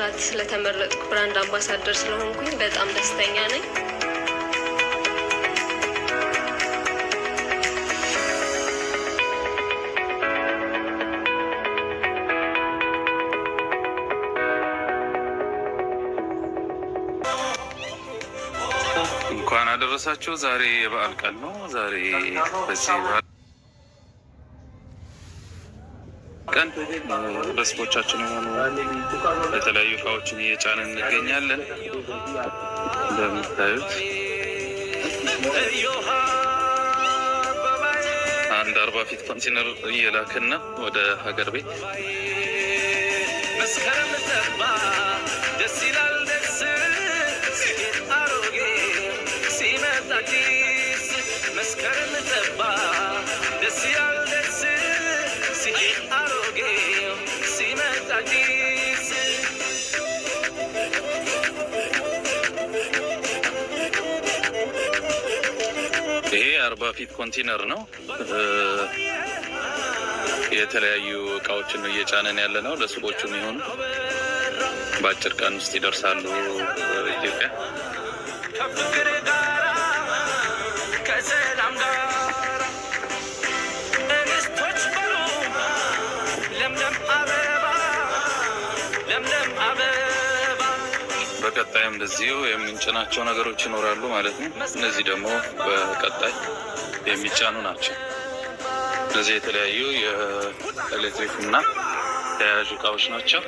ለመስራት ስለተመረጥኩ ብራንድ አምባሳደር ስለሆንኩኝ በጣም ደስተኛ ነኝ። እንኳን አደረሳችሁ። ዛሬ የበዓል ቀን ነው። ዛሬ በዚህ በዓል ቀን በስፖቻችን የሆኑ የተለያዩ እቃዎችን እየጫንን እንገኛለን። እንደምታዩት አንድ 40 ፊት ኮንቴነር እየላክን ነው ወደ ሀገር ቤት። መስከረም ጠባ ደስ ይላል ደስ አሮጌ ሲመጣ አዲስ መስከረም ጠባ ደስ ይላል ደስ አሮጌ ሲመጣ አዲስ ይሄ 40 ፊት ኮንቴነር ነው። የተለያዩ እቃዎችን እየጫነን ያለ ነው። ለሱቆቹ የሚሆኑ በአጭር ቀን ውስጥ ይደርሳሉ ኢትዮጵያ። ከፍቅር ጋራ ከሰላም ጋር እንስቶች በሉ ለምለም አበባ ለምለም አበባ። በቀጣይም እንደዚሁ የምንጭናቸው ነገሮች ይኖራሉ ማለት ነው። እነዚህ ደግሞ በቀጣይ የሚጫኑ ናቸው። እነዚህ የተለያዩ የኤሌክትሪክ እና ተያያዥ እቃዎች ናቸው።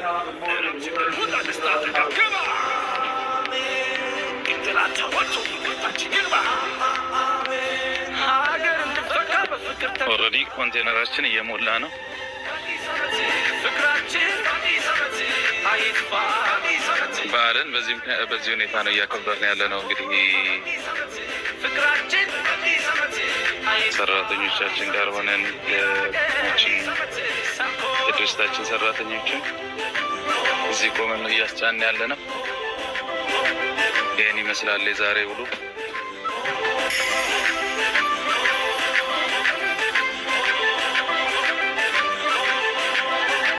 ኦልሬዲ ኮንቴነራችን እየሞላ ነው። በዓልን በዚህ ሁኔታ ነው እያከበርን ያለ ነው። እንግዲህ ሰራተኞቻችን ጋር ሆነን የድርጅታችን ሰራተኞችን እዚህ ቆመን ነው እያስጫን ያለ ነው። ይህን ይመስላል የዛሬ ውሎ።